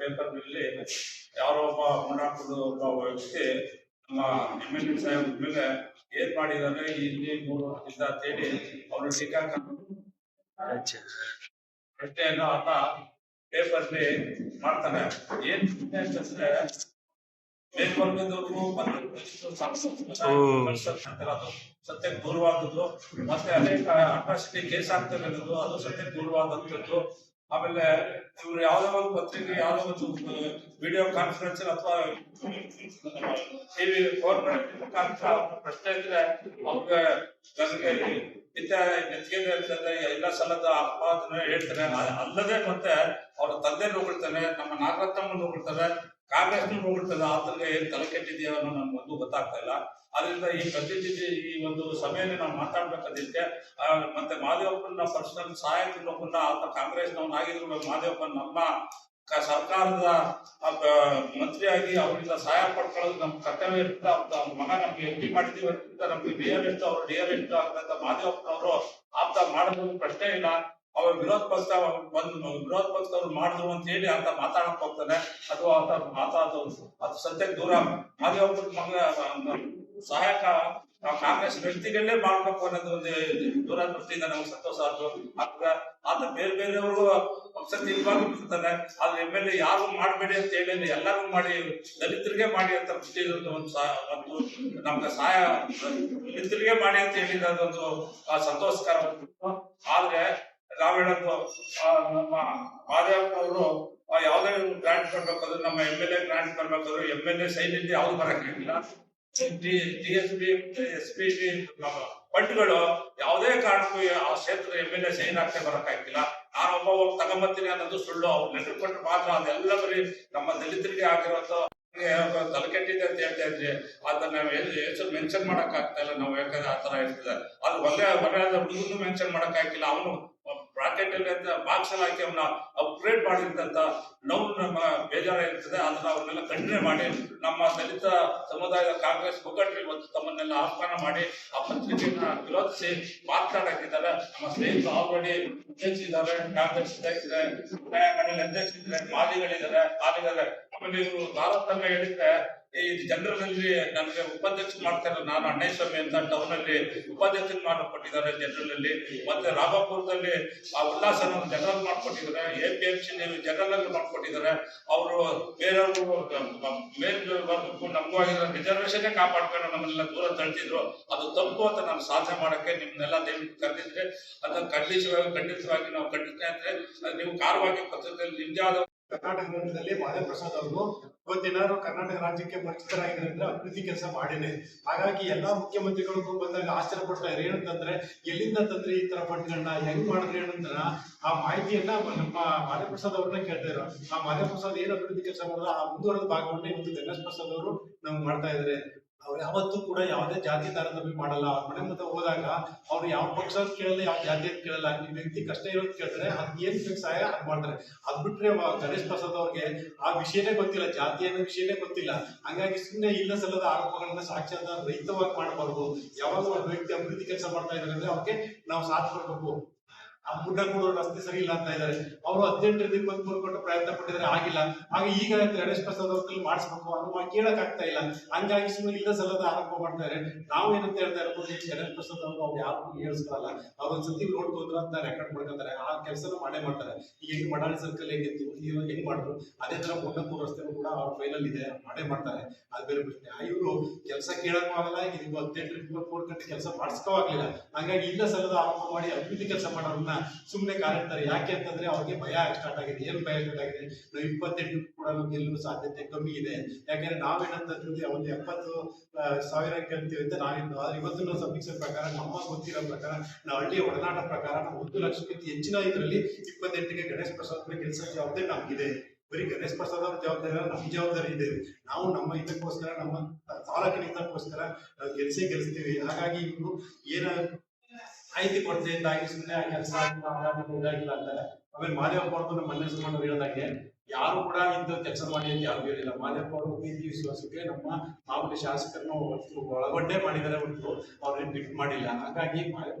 Paper ನಲ್ಲಿ ಯಾರೋ ಒಬ್ಬ ಮುನ್ನಾಕುದು ಒಬ್ಬ ವ್ಯಕ್ತಿ ನಮ್ಮ ಎಮ್ಎಲ್ಎ ಸಾಹೇಬ್ ಮೇಲೆ ಏನ್ ಮಾಡಿದಾರೆ ಇಲ್ಲಿ 3 ವರ್ಷದಿಂದ ಅಂತೇಳಿ ಅವರು ಪ್ರಶ್ನೆಯನ್ನು ಆತ ಪೇಪರ್ ಮಾಡ್ತಾನೆ. ಏನ್ ಅಂತಂದ್ರೆ ಮೇಲ್ವರ್ಗದವರು ಸತ್ಯಕ್ಕೆ ದೂರವಾದದ್ದು, ಮತ್ತೆ ಅನೇಕ ಅಟ್ರಾಸಿಟಿ ಕೇಸ್ ಆಗ್ತದೆ ಅನ್ನೋದು ಅದು ಸತ್ಯಕ್ಕೆ ದೂರವಾದಂಥದ್ದು. ಆಮೇಲೆ ಇವ್ರು ಯಾವುದೋ ಒಂದು ಪತ್ರಿಕೆ ಯಾವುದೋ ಒಂದು ವಿಡಿಯೋ ಕಾನ್ಫರೆನ್ಸ್ ಅಥವಾ ಟಿವಿ ಗೌರ್ಮೆಂಟ್ ಮುಖಾಂತರ ಪ್ರಶ್ನೆ ಇದ್ರೆ ಅವ್ರಿಗೆ ನೆಚ್ಚಿಗೆ ಎಲ್ಲ ಸಲದ ಅಪವಾದನೆ ಹೇಳ್ತಾರೆ. ಅಲ್ಲದೆ ಮತ್ತೆ ಅವ್ರ ತಂದೆ ನೋಡ್ತಾನೆ, ನಮ್ಮ ನಾಗರತ್ನಮ್ಮ ನೋಡ್ತಾರೆ, ಕಾಂಗ್ರೆಸ್ ನೋಡ್ತಾರೆ. ಆತನಿಗೆ ಏನ್ ತಲೆ ಕೆಟ್ಟಿದೆಯೋ ಅನ್ನೋ ನಮ್ಗೆ ಒಂದು ಗೊತ್ತಾಗ್ತಾ ಇಲ್ಲ. ಆದ್ರಿಂದ ಈ ಪ್ರತಿನಿಧಿ ಈ ಒಂದು ಸಭೆಯಲ್ಲಿ ನಾವು ಮಾತಾಡ್ಬೇಕಾದಿಕ್ಕೆ ಮತ್ತೆ ಮಾದೇವಪ್ಪನ ಪರ್ಸನಲ್ ಸಹಾಯಕನೊಬ್ಬನ ಆತ ಕಾಂಗ್ರೆಸ್ನವನಾಗಿದ್ರು ಮಾದೇವಪ್ಪನ ನಮ್ಮ ಸರ್ಕಾರದ ಮಂತ್ರಿಯಾಗಿ ಅವರಿಂದ ಸಹಾಯ ಪಡ್ಕೊಳ್ಳೋದು ನಮ್ಮ ಕರ್ತವ್ಯ ಇರುತ್ತೆ. ಅವ್ರ ಮಗ ನಮ್ಗೆ ಎಂಪಿ ಮಾಡಿದೀವಿ ಅಂತ ನಮ್ಗೆ ಡಿಆರ್ ಎಷ್ಟು ಅವ್ರು ಡಿಆರ್ ಎಷ್ಟು ಆಗಂತ ಮಾದೇವಪ್ಪನವರು ಆಪ್ತ ಮಾಡೋದು ಪ್ರಶ್ನೆ ಇಲ್ಲ. ಅವ್ರ ವಿರೋಧ ಪಕ್ಷದವ್ರು ಮಾಡಿದ್ರು ಅಂತ ಹೇಳಿ ಅಂತ ಮಾತಾಡಕ್ ಹೋಗ್ತಾನೆ ಅಥವಾ ಅದು ಸತ್ಯಕ್ಕೆ ದೂರ. ಮಾದೇವಪ್ಪನ ಮಗ ಸಹಾಯಕ ಕಾಂಗ್ರೆಸ್ ವ್ಯಕ್ತಿಗಳೇ ಮಾಡ್ಬೇಕು ಅನ್ನೋದು ಒಂದು ದೂರದೃಷ್ಟಿಯಿಂದ ನಮ್ಗೆ ಸಂತೋಷ ಆಯ್ತು. ಆತ ಬೇರೆಯವ್ರಿಗೂ ಪಕ್ಷಕ್ಕೆ ಇವಾಗ ಬಿಡ್ತಾನೆ. ಆದ್ರೆ ಎಮ್ಎಲ್ಎ ಯಾರು ಮಾಡಬೇಡಿ ಅಂತ ಹೇಳಿ ಎಲ್ಲರೂ ಮಾಡಿ ದಲಿತರಿಗೆ ಮಾಡಿ ಅಂತ ಬಿಟ್ಟಿರೋದು ಒಂದು ನಮ್ಗೆ ಸಹಾಯ ದಲಿತರಿಗೆ ಮಾಡಿ ಅಂತ ಹೇಳಿರೋದೊಂದು ಸಂತೋಷಕರ. ಆದ್ರೆ ನಾವ್ ಹೇಳೋದು ನಮ್ಮ ಮಾದೇವಪ್ಪನವರು ಯಾವುದೇ ಗ್ರಾಂಟ್ ಬರ್ಬೇಕಾದ್ರು, ನಮ್ಮ ಎಮ್ಎಲ್ಎ ಗ್ರಾಂಟ್ ಬರ್ಬೇಕಾದ್ರು ಎಮ್ಎಲ್ಎ ಸೈನಿಂದ ಯಾವ್ದು ಬರಕ್ಕಾಗಿಲ್ಲ. ಡಿಎಸ್ಪಿ ಎಸ್ಪಿ ಫಂಡ್ಗಳು ಯಾವುದೇ ಕಾರಣಕ್ಕೂ ಆ ಕ್ಷೇತ್ರದ ಎಮ್ಎಲ್ಎ ಸೈನ್ ಆಗ್ತಾ ಬರಕ್ಕಾಗಿಲ್ಲ. ನಾನೊಬ್ಬ ತಗೊಂಬರ್ತೀನಿ ಅನ್ನೋದು ಸುಳ್ಳು. ಅವ್ರು ಲೆಟರ್ ಕೊಟ್ಟು ಮಾತ್ರ ಅದೆಲ್ಲ ಬರೀ ನಮ್ಮ ದಲಿತರಿಗೆ ಆಗಿರೋದು ತಲೆ ಕೆಟ್ಟಿದೆ ಅಂತ ಹೇಳ್ತಾ ಇದ್ರಿ. ಅದನ್ನ ಹೆಸರು ಮೆನ್ಷನ್ ಮಾಡಕ್ ಆಗ್ತಾ ಇಲ್ಲ ನಾವು, ಯಾಕಂದ್ರೆ ಆ ತರ ಇರ್ತದೆ. ಅದು ಒಳ್ಳೆ ಹುಡುಗನ್ನು ಮೆನ್ಷನ್ ಮಾಡಕ್ ಆಗಿಲ್ಲ. ಅವನು ಬ್ರಾಕೆಟ್ ಅಲ್ಲಿ ಅಂತ ಬಾಕ್ಸ್ ಅಲ್ಲಿ ಹಾಕಿ ಅವನ್ನ ಅಪ್ಗ್ರೇಡ್ ಮಾಡಿರ್ತಂತ ನೋವು ನಮ್ಮ ಬೇಜಾರ ಇರ್ತದೆ. ಅದನ್ನ ಅವ್ರನ್ನೆಲ್ಲ ಕಂಟಿನ್ಯೂ ಮಾಡಿ ನಮ್ಮ ದಲಿತ ಸಮುದಾಯದ ಕಾಂಗ್ರೆಸ್ ಮುಖಂಡರು ಇವತ್ತು ತಮ್ಮನ್ನೆಲ್ಲ ಆಹ್ವಾನ ಮಾಡಿ ಆ ಪತ್ರಿಕೆಯನ್ನ ವಿರೋಧಿಸಿ ಮಾತನಾಡಕ್ಕಿದ್ದಾರೆ. ನಮ್ಮ ಸ್ನೇಹಿತರು ಆಲ್ರೆಡಿ ಅಧ್ಯಕ್ಷಿದ್ದಾರೆ, ಕಾಂಗ್ರೆಸ್ ಅಧ್ಯಕ್ಷರಿದ್ದಾರೆ, ಮಾದಿಗಳಿದ್ದಾರೆ, ಕಾಲಿದ್ದಾರೆ. ಆಮೇಲೆ ಇವರು ತಾರತಮ್ಯ ಹೇಳಿದ್ರೆ ಈ ಜನರಲ್ ನಲ್ಲಿ ನಮಗೆ ಉಪಾಧ್ಯಕ್ಷ ಮಾಡ್ತಾರೆ. ನಾನು ಅಣ್ಣಸ್ವಾಮಿ ಅಂತ ಟೌನ್ ಅಲ್ಲಿ ಉಪಾಧ್ಯಕ್ಷ ಮಾಡಿಕೊಟ್ಟಿದ್ದಾರೆ ಜನರಲ್ ಅಲ್ಲಿ. ಮತ್ತೆ ರಾಘಾಪುರದಲ್ಲಿ ಆ ಉಲ್ಲಾಸನ ಜನರಲ್ ಮಾಡ್ಕೊಟ್ಟಿದ್ದಾರೆ. APMC ಜನರಲ್ ಅಲ್ಲಿ ಮಾಡ್ಕೊಟ್ಟಿದ್ದಾರೆ. ಅವರು ಬೇರೆಯವರು ಮೇಲ್ವರ್ಗಕ್ಕೂ ನಮಗೂ ಆಗಿರೋ ರಿಸರ್ವೇಶನ್ ಕಾಪಾಡ್ಕೊಂಡು ನಮ್ಮನ್ನೆಲ್ಲ ದೂರ ತಳ್ತಿದ್ರು. ಅದು ತಪ್ಪು ಅಂತ ನಾನು ಸಾಧನೆ ಮಾಡಕ್ಕೆ ನಿಮ್ನೆಲ್ಲ ದಯವಿಟ್ಟು ಕರೆದಿದ್ರೆ ಅದನ್ನ ಖಂಡಿತವಾಗಿ ನಾವು ಖಂಡಿಸ್ತಾ ಇದ್ರೆ ನೀವು ಕಾರವಾಗಿ ಪತ್ರದಲ್ಲಿ ನಿಮ್ದೇ ಆದ ಕರ್ನಾಟಕ ರಾಜ್ಯದಲ್ಲಿ ಮಾದೇವಪ್ರಸಾದ್ ಅವರು ಇವತ್ತೇನಾದ್ರು ಕರ್ನಾಟಕ ರಾಜ್ಯಕ್ಕೆ ಪರಿಚಿತರಾಗಿರೋದ್ರಿಂದ ಅಭಿವೃದ್ಧಿ ಕೆಲಸ ಮಾಡೇನೆ. ಹಾಗಾಗಿ ಎಲ್ಲಾ ಮುಖ್ಯಮಂತ್ರಿಗಳಿಗೂ ಬಂದಾಗ ಆಶ್ಚರ್ಯ ಪಡ್ತಾರೆ. ಏನಂತಂದ್ರೆ ಎಲ್ಲಿಂದ ತಂದ್ರೆ ಈ ತರ ಫಂಡ್ಗಳನ್ನ ಹೆಂಗ್ ಮಾಡಿದ್ರೆ ಏನಂದ್ರ ಆ ಮಾಹಿತಿಯನ್ನ ನಮ್ಮ ಮಾದೇವಪ್ರಸಾದ್ ಅವ್ರನ್ನ ಕೇಳ್ತಾ ಇದ್ರು. ಆ ಮಾದೇವಪ್ರಸಾದ್ ಏನು ಅಭಿವೃದ್ಧಿ ಕೆಲಸ ಮಾಡಿದ್ರೆ ಆ ಮುಂದುವರೆದ ಭಾಗವನ್ನ ಇವತ್ತು ಗಣೇಶ್ ಪ್ರಸಾದ್ ಅವರು ನಮ್ಗೆ ಮಾಡ್ತಾ ಇದ್ದಾರೆ. ಅವ್ರು ಯಾವತ್ತೂ ಕೂಡ ಯಾವುದೇ ಜಾತಿ ತಾರತಮ್ಯ ಮಾಡಲ್ಲ. ಅವ್ರ ಮನೆ ಮುಂದೆ ಹೋದಾಗ ಅವ್ರು ಯಾವ ಪಕ್ಷ ಕೇಳಲ್ಲ, ಯಾವ ಜಾತಿ ಅಂತ ಕೇಳಲ್ಲ. ಈ ವ್ಯಕ್ತಿ ಕಷ್ಟ ಇರೋದು ಕೇಳ್ತಾರೆ, ಅದ್ ಏನ್ ಸಹಾಯ ಅದ್ ಮಾಡ್ತಾರೆ. ಅದ್ ಬಿಟ್ರೆ ಗಣೇಶ್ ಪ್ರಸಾದ್ ಅವ್ರಿಗೆ ಆ ವಿಷಯನೇ ಗೊತ್ತಿಲ್ಲ, ಜಾತಿ ಅನ್ನೋ ವಿಷಯನೇ ಗೊತ್ತಿಲ್ಲ. ಹಂಗಾಗಿ ಸುಮ್ಮನೆ ಇಲ್ಲ ಸಲ್ಲದ ಆರೋಪಗಳನ್ನ ಸಾಕ್ಷ್ಯದ ರಹಿತವಾಗಿ ಮಾಡಬಾರ್ದು. ಯಾವಾಗ ಒಬ್ಬ ವ್ಯಕ್ತಿ ಅಭಿವೃದ್ಧಿ ಕೆಲಸ ಮಾಡ್ತಾ ಇದ್ದಾರೆ ಅಂದ್ರೆ ಅವ್ರಿಗೆ ನಾವು ಸಾಥ್ ಕೊಡ್ಬೇಕು. ಆ ಮುಡ್ಡ ಕೂಡ ರಸ್ತೆ ಸರಿ ಇಲ್ಲ ಅಂತ ಇದ್ದಾರೆ. ಅವರು 18 23 ಕೊಟ್ಟು ಪ್ರಯತ್ನ ಪಟ್ಟಿದ್ರೆ ಆಗಿಲ್ಲ. ಹಾಗೆ ಈಗ ಗಣೇಶ್ ಪ್ರಸಾದ್ ಅವ್ರ ಕೈಲಿ ಮಾಡಿಸ್ಬೇಕು ಅನ್ನೋ ಕೇಳಕ್ ಆಗ್ತಾ ಇಲ್ಲ. ಹಂಗಾಗಿ ಸುಮ್ಮನೆ ಇಲ್ಲ ಸಲ್ಲದ ಆರೋಪ ಮಾಡ್ತಾರೆ. ನಾವು ಏನಂತ ಹೇಳ್ತಾ ಇರ್ಬೋದು, ಗಣೇಶ್ ಪ್ರಸಾದ್ ಅವ್ರು ಯಾರು ಹೇಳಿಸ್ಕೊಳ್ಳಲ್ಲ. ಅವ್ರೊಂದ್ಸತಿ ರೋಡ್ ಹೋದ್ರು ಅಂತ ರೆಕಾರ್ಡ್ ಮಾಡ್ಕೊತಾರೆ. ಆ ಕೆಲಸನ ಮಾಡೇ ಮಾಡ್ತಾರೆ. ಈಗ ಹೆಂಗ್ ಮಡಾಳಿ ಸರ್ಕಲ್ ಹೇಗಿತ್ತು, ಇವಾಗ ಹೆಂಗ್ ಮಾಡಿದ್ರು ಅದೇ ತರ ಮುನ್ನಪುರ ರಸ್ತೆ ಕೂಡ ಅವ್ರ ಫೈಲಲ್ಲಿ ಇದೆ, ಮಾಡೇ ಮಾಡ್ತಾರೆ. ಅದು ಬೇರೆ ಪ್ರಶ್ನೆ. ಇವರು ಕೆಲಸ ಕೇಳಕ್ಕೂ ಆಗಲ್ಲ, ಇದು 18 24 ಗಂಟೆ ಕೆಲಸ ಮಾಡಿಸ್ಕೋ ಆಗ್ಲಿಲ್ಲ. ಹಂಗಾಗಿ ಇಲ್ಲ ಸಲ್ಲದ ಆರೋಪ ಮಾಡಿ ಅಭಿವೃದ್ಧಿ ಕೆಲಸ ಮಾಡೋರನ್ನ ಸುಮ್ಮನೆ ಕಾಲಿಡ್ತಾರೆ. ಯಾಕೆ ಅಂತಂದ್ರೆ ಅವ್ರಿಗೆ ಭಯ ಸ್ಟಾರ್ಟ್ ಆಗಿದೆ. ಏನು ಭಯ ಸ್ಟಾರ್ಟ್ ಆಗಿದೆ? ನಾವು 28 ಕೂಡ ಗೆಲ್ಲುವ ಸಾಧ್ಯತೆ ಕಮ್ಮಿ ಇದೆ. ಯಾಕಂದ್ರೆ ನಾವೇನಂತಂದ್ರೆ ಒಂದು 70,000 ಗೆಲ್ತೀವಿ ಅಂತ ನಾವಿದ್ದು. ಆದ್ರೆ ಇವತ್ತು ನಾವು ಸಮೀಕ್ಷೆ ಪ್ರಕಾರ, ನಮ್ಮ ಗೊತ್ತಿರೋ ಪ್ರಕಾರ, ನಾವು ಹಳ್ಳಿಯ ಒಡನಾಟ ಪ್ರಕಾರ ನಾವು 1 ಲಕ್ಷಕ್ಕಿಂತ ಹೆಚ್ಚಿನ ಇದರಲ್ಲಿ 28ಗೆ ಗಣೇಶ್ ಪ್ರಸಾದ್ ಕೆಲಸ ಜವಾಬ್ದಾರಿ ನಮ್ಗಿದೆ. ಬರೀ ಗಣೇಶ್ ಪ್ರಸಾದ್ ಅವ್ರ ಜವಾಬ್ದಾರಿ ನಮ್ಮ ಜವಾಬ್ದಾರಿ ಇದೆ. ನಾವು ನಮ್ಮ ಇದಕ್ಕೋಸ್ಕರ, ನಮ್ಮ ತಾಲೂಕಿನ ಇದಕ್ಕೋಸ್ಕರ ನಾವು ಗೆಲ್ಸ್ತೀವಿ. ಹಾಗಾಗಿ ಇವರು ಏನ ಮಾಹಿತಿ ಕೊಡ್ತಿದ್ದಾಗಿ ಸುಮ್ಮನೆ ಆ ಕೆಲಸ ಇದಾಗಿಲ್ಲ ಅಂತಾರೆ. ಆಮೇಲೆ ಮಾದೇವಪ್ಪ ಅವ್ರದ್ದು ನಮ್ಮ ಮನೆ ಸುಮ್ಮನೆ ಹೇಳ್ದಂಗೆ ಯಾರು ಕೂಡ ಇಂಥ ಕೆಲಸ ಮಾಡಿ ಅಂತ ಯಾರು ಹೇಳಿಲ್ಲ. ಮಾದೇವಪ್ಪ ಅವರು ಪ್ರೀತಿ ವಿಶ್ವಾಸಕ್ಕೆ ನಮ್ಮ ಮಾಮೂಲಿ ಶಾಸಕರನ್ನು ಒಳಗೊಂಡೇ ಮಾಡಿದ್ದಾರೆ ಹೊರತು ಅವ್ರನ್ನ ಬಿಟ್ಟು ಮಾಡಿಲ್ಲ. ಹಾಗಾಗಿ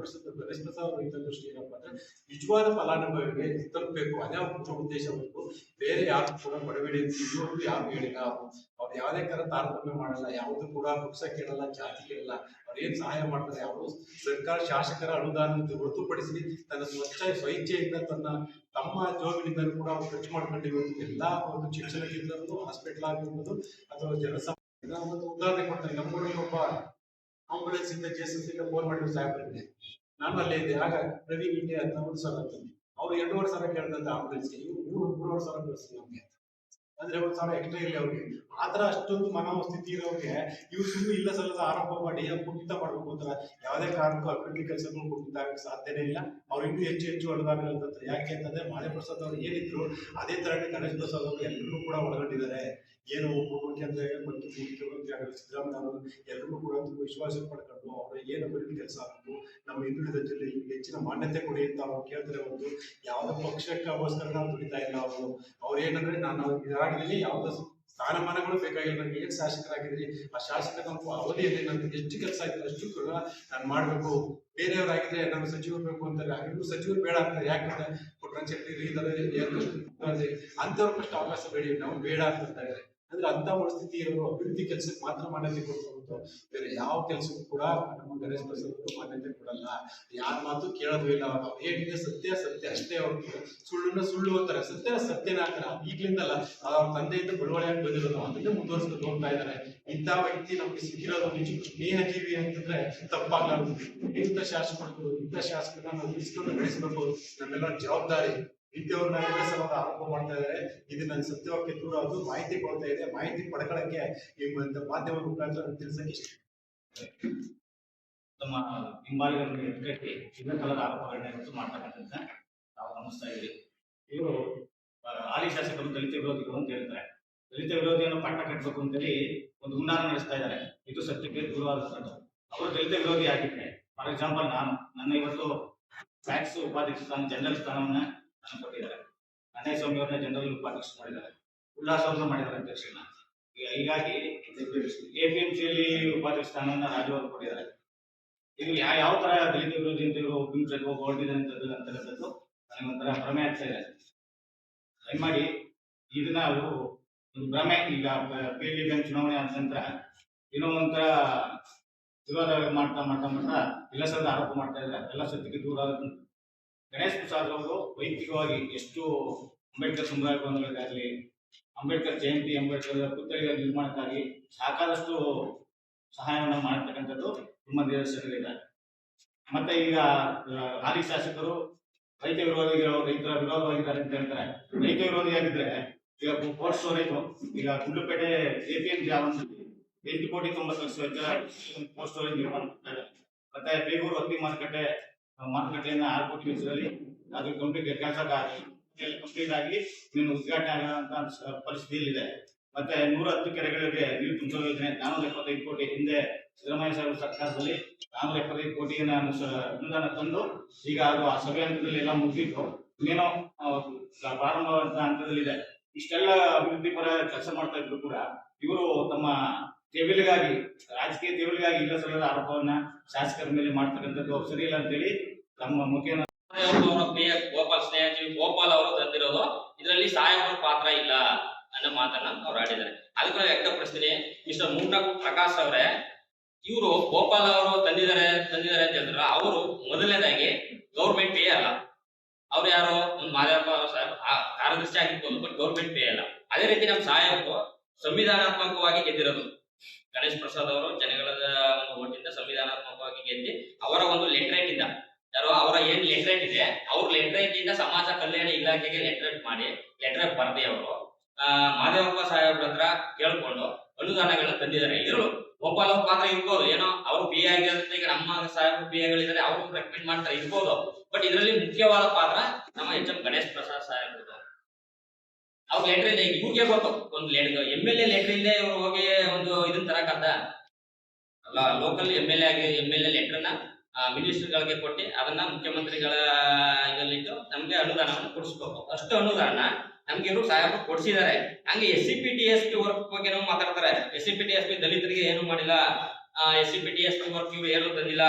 ಗಣೇಶ್ ಪ್ರಸಾದ್ ಅವರ ಹಿತದೃಷ್ಟಿ ಏನಪ್ಪ ಅಂದ್ರೆ ನಿಜವಾದ ಫಲಾನುಭವಿಗೆ ತಲುಪಬೇಕು, ಅದೇ ಅವ್ರ ಉದ್ದೇಶ ಹೊರತು ಬೇರೆ ಯಾರು ಕೂಡ ಬಡಬೇಡಿ ಅಂತ ಇದುವರೆಗೂ ಯಾರು ಹೇಳಿಲ್ಲ. ಅವ್ರು ಯಾವುದೇ ತರ ತಾರತಮ್ಯ ಮಾಡಲ್ಲ, ಯಾವುದು ಕೂಡ ಪಕ್ಷ ಕೇಳಲ್ಲ, ಜಾತಿ ಕೇಳಲ್ಲ. ಅವ್ರು ಏನ್ ಸಹಾಯ ಮಾಡ್ತಾರೆ, ಅವರು ಸರ್ಕಾರ ಶಾಸಕರ ಅನುದಾನ ಹೊರತುಪಡಿಸಿ ತನ್ನ ಸ್ವಇಚ್ಛೆಯಿಂದ ತಮ್ಮ ಜೋಬಿನಿಂದ ಕೂಡ ಅವ್ರು ಖರ್ಚು ಮಾಡ್ಕೊಂಡು ಇವತ್ತು ಎಲ್ಲಾ ಒಂದು ಶಿಕ್ಷಣ ಕೇಂದ್ರ, ಹಾಸ್ಪಿಟಲ್ ಆಗಿರ್ಬೋದು ಅಥವಾ ಒಂದು ಉದಾಹರಣೆ ಕೊಡ್ತಾರೆ. ನಮ್ಮೂರಲ್ಲಿ ಒಬ್ಬ ಆಂಬುಲೆನ್ಸ್ ಇಂದ JSS ಫೋನ್ ಮಾಡಿದ್ರು ಸಾಹೇಬ್ರಿಗೆ, ನಾನು ಅಲ್ಲೇ ಇದ್ದೆ. ಆಗ ಪ್ರವೀಣ್ ಇಂಡಿಯಾ ಅಂತ ಒಂದು ಸಲ ತಂದೆ, ಅವ್ರು 2.5 ಸಾವಿರ ಕೇಳಿದಂತ ಆಂಬುಲೆನ್ಸ್ಗೆ ಇವ್ರು 3.5 ಸಾವಿರ ಕಳಿಸ್ತಾರೆ ನಮ್ಗೆ. ಅಂದ್ರೆ 1 ಸಾವಿರ ಎಕ್ಸ್ಟ್ರಾ ಇಲ್ಲ ಅವ್ರಿಗೆ. ಆತರ ಅಷ್ಟೊಂದು ಮನೋಸ್ಥಿತಿ ಇರೋರಿಗೆ ಇವ್ರು ಸುಮ್ಮನೆ ಇಲ್ಲ ಸಲ್ಲದ ಆರೋಪ ಮಾಡಿ ಕುಂಠಿತ ಮಾಡ್ಬೇಕು ಅಂತ ಯಾವುದೇ ಕಾರಣಕ್ಕೂ ಅಭಿವೃದ್ಧಿ ಕೆಲಸಗಳು ಕುಂಠಿತ ಆಗಕ್ಕೆ ಸಾಧ್ಯನೇ ಇಲ್ಲ. ಅವ್ರು ಇನ್ನೂ ಹೆಚ್ಚು ಅನುದಾನ ಅಂತಂದ್ರೆ ಯಾಕೆ ಅಂತಂದ್ರೆ ಮಾದೇವಪ್ರಸಾದ್ ಅವರು ಏನಿದ್ರು ಅದೇ ತರನೇ ಗಣೇಶ್ ಪ್ರಸಾದ್ ಅವರು ಎಲ್ಲರೂ ಕೂಡ ಒಳಗೊಂಡಿದ್ದಾರೆ. ಏನು ಮುಖ್ಯಮಂತ್ರಿ ಸಿದ್ದರಾಮಯ್ಯ ಅವರು ಎಲ್ಲರೂ ಕೂಡ ವಿಶ್ವಾಸ ಪಡ್ಕೊಂಡು ಅವ್ರ ಏನು ಅಭಿವೃದ್ಧಿ ಕೆಲಸ ಆಗಬೇಕು, ನಮ್ಮ ಹಿಂದುಳಿದ ಜಿಲ್ಲೆ ಹೆಚ್ಚಿನ ಮಾನ್ಯತೆ ಕೊಡಿ ಅಂತ ಅವ್ರು ಕೇಳ್ತಾರೆ. ಒಂದು ಯಾವುದೇ ಪಕ್ಷಕ್ಕೋಸ್ಕರ ನಾವು ದುಡಿತಾ ಇಲ್ಲ. ಅವ್ರು ಏನಂದ್ರೆ ನಾನು ಇದಾಗಿದ್ದೀನಿ, ಯಾವುದೋ ಸ್ಥಾನಮಾನಗಳು ಬೇಕಾಗಿಲ್ಲ, ನನಗೆ ಏನ್ ಶಾಸಕರಾಗಿದ್ದೀನಿ ಆ ಶಾಸಕರ ಅವಧಿಯಲ್ಲಿ ನನಗೆ ಎಷ್ಟು ಕೆಲಸ ಆಯ್ತು ಅಷ್ಟು ಕೂಡ ನಾನು ಮಾಡ್ಬೇಕು. ಬೇರೆಯವರಾಗಿದ್ರೆ ನಾನು ಸಚಿವರು ಬೇಕು ಅಂತಾರೆ, ಆಗಿದ್ರು ಸಚಿವರು ಬೇಡ ಅಂತಾರೆ. ಯಾಕಂದ್ರೆ ಪುಟ್ಟರಂಗ ಶೆಟ್ಟಿ ಇದ್ದಾರೆ ಅಂತವ್ರ ಫಸ್ಟ್ ಅವಕಾಶ ಬೇಡಿ, ನಾವು ಬೇಡ ಅಂತಾರೆ. ಅಂದ್ರೆ ಅಂತ ಪರಿಸ್ಥಿತಿ ಇರೋರು ಅಭಿವೃದ್ಧಿ ಕೆಲಸಕ್ಕೆ ಮಾತ್ರ ಮಾನ್ಯತೆ ಕೊಡ್ತಾರೆ, ಬೇರೆ ಯಾವ ಕೆಲಸಕ್ಕೂ ಕೂಡ ನಮ್ಮ ಗಣೇಶ್ ಪ್ರಸಾದ್ ಮಾನ್ಯತೆ ಕೊಡಲ್ಲ. ಯಾರ ಮಾತು ಕೇಳೋದು ಇಲ್ಲ. ಅವ್ರು ಏನಿದೆ ಸತ್ಯ ಸತ್ಯ ಅಷ್ಟೇ. ಅವ್ರು ಸುಳ್ಳನ್ನ ಸುಳ್ಳು ಅಂತಾರೆ, ಸತ್ಯನ ಸತ್ಯನ ಅಂತಾರೆ. ಈಗ್ಲಿಂದಲ್ಲ, ಅವ್ರ ತಂದೆಯಿಂದ ಬಡವಳಿಯಾಗಿ ಬಂದಿರೋದು, ಅದನ್ನೇ ಮುಂದುವರಿಸ್ಕೊಂಡು ಹೋಗ್ತಾ ಇದ್ದಾರೆ. ಇಂಥ ವ್ಯಕ್ತಿ ನಮ್ಗೆ ಸಿಕ್ಕಿರೋದು ನಿಜ ಸ್ನೇಹಜೀವಿ ಅಂತಂದ್ರೆ ತಪ್ಪಾಗಲಾರದು. ಇಂಥ ಶಾಸಕರನ್ನ ನಾವು ಉಳಿಸ್ಕೊಂಡು ಬೆಳೆಸಬೇಕು, ನಮ್ಮೆಲ್ಲರ ಜವಾಬ್ದಾರಿ. ಇಂಥವ್ರನ್ನ ಎಲ್ಲ ಸಲದ ಆರೋಪ ಮಾಡ್ತಾ ಇದ್ದಾರೆ. ಇದು ನನ್ನ ಸತ್ಯವಾಕ್ಯ ದೂರ ಅದು ಮಾಹಿತಿ ಕೊಡ್ತಾ ಇದೆ. ಮಾಹಿತಿ ಪಡ್ಕೊಳ್ಳಕ್ಕೆ ನಿಮ್ಮ ಮಾಧ್ಯಮ ಮುಖಾಂತರ ತಿಳಿಸಕ್ಕೆ ಇಷ್ಟ. ತಮ್ಮ ಹಿಂಬಾಲಿಗರನ್ನು ಎತ್ಕಟ್ಟಿ ವಿವಿಧ ಕಾಲದ ಆರೋಪಗಳನ್ನ ಮಾಡ್ತಕ್ಕಂಥ ನಾವು ಗಮನಿಸ್ತಾ ಇದ್ದೀವಿ. ಇವರು ಹಾಲಿ ಶಾಸಕರು ದಲಿತ ವಿರೋಧಿಗಳು ಅಂತ ಹೇಳ್ತಾರೆ. ದಲಿತ ವಿರೋಧಿಯನ್ನು ಪಟ್ಟ ಕಟ್ಟಬೇಕು ಅಂತೇಳಿ ಒಂದು ಹುನ್ನಾರ ನಡೆಸ್ತಾ ಇದ್ದಾರೆ. ಇದು ಸತ್ಯಕ್ಕೆ ದೂರವಾದಂಥದ್ದು. ಅವರು ದಲಿತ ವಿರೋಧಿ ಆಗಿದ್ರೆ, ಫಾರ್ ಎಕ್ಸಾಂಪಲ್ ನನ್ನ ಇವತ್ತು ಫ್ಯಾಕ್ಸ್ ಉಪಾಧ್ಯಕ್ಷ ಸ್ಥಾನ, ಜನರಲ್ ಸ್ಥಾನವನ್ನ ನಾನು ಕೊಟ್ಟಿದ್ದಾರೆ. ಅಣ್ಣಯ್ಯ ಸ್ವಾಮಿ ಅವ್ರನ್ನ ಜನರಲ್ ಉಪಾಧ್ಯಕ್ಷ ಮಾಡಿದ್ದಾರೆ, ಉಲ್ಲಾಸ್ ಅವ್ರನ್ನ ಮಾಡಿದ್ದಾರೆ ಅಧ್ಯಕ್ಷರನ್ನ. ಹೀಗಾಗಿ APMCಯಲ್ಲಿ ಉಪಾಧ್ಯಕ್ಷ ಸ್ಥಾನವನ್ನ ರಾಜು ಅವರು ಕೊಟ್ಟಿದ್ದಾರೆ. ಇದು ಯಾವ ತರ ದಲಿತ ವಿರೋಧಿ ಅಂತ ಇವರು ಬಿಂಬಿಸಲು ಹೊರಟಿದ್ದಾರೆ ಅಂತಕ್ಕಂಥದ್ದು ನನಗೊಂಥರ ಭ್ರಮೆ ಆಗ್ತಾ ಇದೆ. ದಯಮಾಡಿ ಇದನ್ನ ಅವರು ಒಂದು ಭ್ರಮೆ. ಈಗ PLD ಬ್ಯಾಂಕ್ ಚುನಾವಣೆ ಆದ ನಂತರ ಏನೋ ಒಂಥರ ವಿರೋಧ ಮಾಡ್ತಾ ಇಲ್ಲಸದ ಆರೋಪ ಮಾಡ್ತಾ ಇದ್ದಾರೆ. ಎಲ್ಲ ಸತ್ಯಕ್ಕೆ ದೂರ ಆದ ಗಣೇಶ್ ಪ್ರಸಾದ್ ಅವರು ವೈಯಕ್ತಿಕವಾಗಿ ಎಷ್ಟು ಅಂಬೇಡ್ಕರ್ ಸಮುದಾಯ ಭವನಗಳಿಗಾಗಲಿ, ಅಂಬೇಡ್ಕರ್ ಜಯಂತಿ, ಅಂಬೇಡ್ಕರ್ ಪುತ್ಥಳಿಗಳ ನಿರ್ಮಾಣಕ್ಕಾಗಿ ಸಾಕಷ್ಟು ಸಹಾಯವನ್ನು ಮಾಡತಕ್ಕಂಥದ್ದು ತುಂಬ ನಿದರ್ಶನಗಳಿದೆ. ಮತ್ತೆ ಈಗ ಹಾಲಿ ಶಾಸಕರು ರೈತರ ವಿರೋಧವಾಗಿದ್ದಾರೆ ಅಂತ ಹೇಳ್ತಾರೆ. ರೈತ ವಿರೋಧಿಯಾಗಿದ್ರೆ ಈಗ ಕೋಲ್ಡ್ ಸ್ಟೋರೇಜ್, ಈಗ ಗುಂಡ್ಲುಪೇಟೆ APMC 8,90,00,000 ವೆಚ್ಚ ಕೋಲ್ಡ್ ಸ್ಟೋರೇಜ್ ನಿರ್ಮಾಣ ಮಾಡ್ತಾರೆ. ಮತ್ತೆ ಬೇಗೂರು ಹತ್ತಿ ಮಾರುಕಟ್ಟೆಯನ್ನ 6 ಕೋಟಿ ವೆಚ್ಚದಲ್ಲಿ ಅದು ಕಂಪ್ಲೀಟ್ ಕಂಪ್ಲೀಟ್ ಆಗಿ ನೀನು ಉದ್ಘಾಟನೆ ಆಗುವಂತ ಪರಿಸ್ಥಿತಿಯಲ್ಲಿದೆ. ಮತ್ತೆ 110 ಕೆರೆಗಳಿಗೆ ನೀರು ತುಂಬಿಸುವ ಯೋಜನೆ 475 ಕೋಟಿ ಹಿಂದೆ ಸಿದ್ದರಾಮಯ್ಯ ಸಾಹೇಬ್ ಸರ್ಕಾರದಲ್ಲಿ 475 ಕೋಟಿಯನ್ನು ಅನುದಾನ ತಂದು ಈಗ ಅದು ಆ ಸಭೆ ಹಂತದಲ್ಲಿ ಎಲ್ಲ ಮುಗಿದಿತ್ತು, ಇನ್ನೇನೋ ಪ್ರಾರಂಭವಾದ ಹಂತದಲ್ಲಿದೆ. ಇಷ್ಟೆಲ್ಲ ಅಭಿವೃದ್ಧಿ ಪರ ಕೆಲಸ ಮಾಡ್ತಾ ಇದ್ರು ಕೂಡ ಇವರು ತಮ್ಮ ರಾಜಕೀಯ ತೇವಲಿಗಾಗಿ ಇಲ್ಲ ಸಲ್ಲದ ಆರೋಪವನ್ನ ಶಾಸಕರ ಮೇಲೆ ಮಾಡ್ತಕ್ಕಂಥದ್ದು ಸರಿಯಿಲ್ಲ ಅಂತೇಳಿ ತಮ್ಮ ಮುಖ್ಯ ಗೋಪಾಲ್ ಅವರು ತಂದಿರೋದು ಇದರಲ್ಲಿ ಸಾಹೇಬರ ಪಾತ್ರ ಇಲ್ಲ ಅನ್ನೋ ಮಾತನ್ನ ಅವ್ರು ಆಡಿದ್ದಾರೆ. ಅದಕ್ಕೆ ನಾವು ವ್ಯಕ್ತಪಡಿಸ್ತೀನಿ. ಮಿಸ್ಟರ್ ಮುಂಡಾ ಪ್ರಕಾಶ್ ಅವರೇ, ಇವರು ಗೋಪಾಲ್ ಅವರು ತಂದಿದ್ದಾರೆ ಅಂತ ಹೇಳಿದ್ರು. ಅವರು ಮೊದಲನೇದಾಗಿ ಗೌರ್ಮೆಂಟ್ ಪೇ ಅಲ್ಲ. ಅವ್ರು ಯಾರು ಒಂದು ಮಾದೇವಪ್ಪ ಕಾರ್ಯದರ್ಶಿ ಆಗಿರ್ಬೋದು, ಬಟ್ ಗೌರ್ಮೆಂಟ್ ಪೇ ಅಲ್ಲ. ಅದೇ ರೀತಿ ನಮ್ಮ ಸಾಹೇಬರು ಸಂವಿಧಾನಾತ್ಮಕವಾಗಿ ಗೆದ್ದಿರೋದು. ಗಣೇಶ್ ಪ್ರಸಾದ್ ಅವರು ಜನಗಳ ಒಂದು ಓಟಿಂದ ಸಂವಿಧಾನಾತ್ಮಕವಾಗಿ ಗೆದ್ದಿ ಅವರ ಒಂದು ಲೆಟ್ರೇಟ್ ಇಂದ ಅವರ ಏನ್ ಲೆಟ್ರೇಟ್ ಇದೆ, ಅವ್ರ ಲೆಟ್ರೇಟ್ ಇಂದ ಸಮಾಜ ಕಲ್ಯಾಣ ಇಲಾಖೆಗೆ ಲೆಟ್ರೇಟ್ ಮಾಡಿ ಲೆಟರ್ ಬರೆದಿ ಅವರು ಮಾದೇವಪ್ಪ ಸಾಹೇಬ್ರ ಹತ್ರ ಕೇಳ್ಕೊಂಡು ಅನುದಾನಗಳನ್ನ ತಂದಿದ್ದಾರೆ. ಇದ್ರು ಗೋಪಾಲ್ ಅವ್ರ ಪಾತ್ರ ಇರ್ಬೋದು, ಏನೋ ಅವರು ಪಿ ಆಗಿರೋದ್ರಿಂದ ಈಗ ನಮ್ಮ ಸಾಹೇಬರು ಪಿ ಎಗಳಿದ್ದಾರೆ, ಅವರು ರೆಕಮೆಂಡ್ ಮಾಡ್ತಾರೆ ಇರ್ಬೋದು. ಬಟ್ ಇದರಲ್ಲಿ ಮುಖ್ಯವಾದ ಪಾತ್ರ ನಮ್ಮ HM ಗಣೇಶ್ ಪ್ರಸಾದ್ ಸಾಹೇಬ್ರದ್ದು. ಅವ್ರ ಲೆಟರ್ ಇದೆ, ಇವ್ರಿಗೆ ಗೊತ್ತು. ಒಂದು MLA ಲೆಟರ್ ಇಲ್ಲದೆ ಇವ್ರು ಹೋಗಿ ಒಂದು ಇದನ್ನ ತರಕಂತ ಅಲ್ಲ. ಲೋಕಲ್ MLA ಲೆಟರ್ನ ಮಿನಿಸ್ಟರ್ಗಳಿಗೆ ಕೊಟ್ಟು ಅದನ್ನ ಮುಖ್ಯಮಂತ್ರಿಗಳ ಇದರಲ್ಲಿಟ್ಟು ನಮ್ಗೆ ಅನುದಾನವನ್ನು ಕೊಡಿಸ್ಬೇಕು. ಅಷ್ಟು ಅನುದಾನ ನಮ್ಗೆ ಇವರು ಸಾಹೇಬರು ಕೊಡ್ಸಿದ್ದಾರೆ. ಹಂಗೆ SCPTSP ವರ್ಕ್ ಬಗ್ಗೆ ಮಾತಾಡ್ತಾರೆ. SCPTSP ದಲಿತರಿಗೆ ಏನು ಮಾಡಿಲ್ಲ, SCPTSP ವರ್ಕ್ ಇವ್ರು ಏನು ತಂದಿಲ್ಲ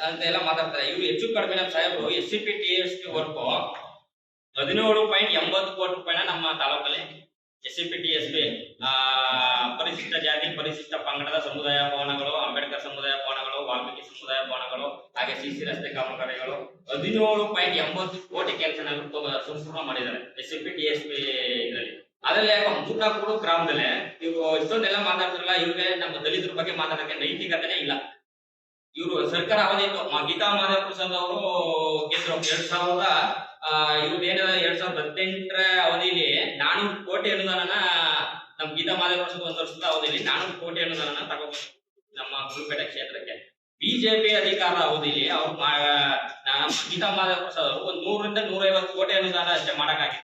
ಅಂತ ಎಲ್ಲ ಮಾತಾಡ್ತಾರೆ. ಇವ್ರು ಹೆಚ್ಚು ಕಡಿಮೆ ನಮ್ಮ ಸಾಹೇಬರು SCPTSP ವರ್ಕ್ 17.80 ಕೋಟಿ ರೂಪಾಯಿನ ನಮ್ಮ ತಾಲೂಕಲ್ಲಿ SCPTSP ಪರಿಶಿಷ್ಟ ಜಾತಿ ಪರಿಶಿಷ್ಟ ಪಂಗಡದ ಸಮುದಾಯ ಭವನಗಳು, ಅಂಬೇಡ್ಕರ್ ಸಮುದಾಯ ಭವನಗಳು, ವಾಲ್ಮೀಕಿ ಸಮುದಾಯ ಭವನಗಳು, ಹಾಗೆ CC ರಸ್ತೆ ಕಾಮಗಾರಿಗಳು 17.80 ಕೋಟಿ ಕೆಲಸಗಳು ಸಂಪೂರ್ಣ ಮಾಡಿದ್ದಾರೆ SCPTSP ಇದರಲ್ಲಿ. ಅದ್ರಲ್ಲಿ ಯಾಕೆ 3-4 ಗ್ರಾಮದಲ್ಲೇ ಇವರು ಇಷ್ಟೊಂದೆಲ್ಲ ಮಾತಾಡ್ತಾರಲ್ಲ, ಇವ್ರಿಗೆ ನಮ್ಮ ದಲಿತರ ಬಗ್ಗೆ ಮಾತಾಡಕ್ಕೆ ನೈತಿಕತೆನೇ ಇಲ್ಲ. ಇವರು ಸರ್ಕಾರ ಅವಧಿ ಗೀತಾ ಮಾಧವ ಪ್ರಸಾದ್ ಅವರು ಗೆದ್ರು 2000 ಇವ್ರದ್ದೇನ 2018 ಅವಧಿಯಲ್ಲಿ 400 ಕೋಟಿ ಅನುದಾನನ ನಮ್ಮ ಗೀತಾ ಮಾಧವ ಪ್ರಸಾದ್ 1 ವರ್ಷದ ಅವಧಿಯಲ್ಲಿ 400 ಕೋಟಿ ಅನುದಾನನ ತಗೊಂಡು ನಮ್ಮ ಗುರುಪೇಟೆ ಕ್ಷೇತ್ರಕ್ಕೆ. ಬಿಜೆಪಿ ಅಧಿಕಾರದ ಅವಧಿಯಲ್ಲಿ ಅವ್ರು ಗೀತಾ ಮಾಧವ ಪ್ರಸಾದ್ ಅವರು 100 ರಿಂದ 150 ಕೋಟಿ ಅನುದಾನ ಅಷ್ಟೇ ಮಾಡಕ್ಕಾಗಿತ್ತು.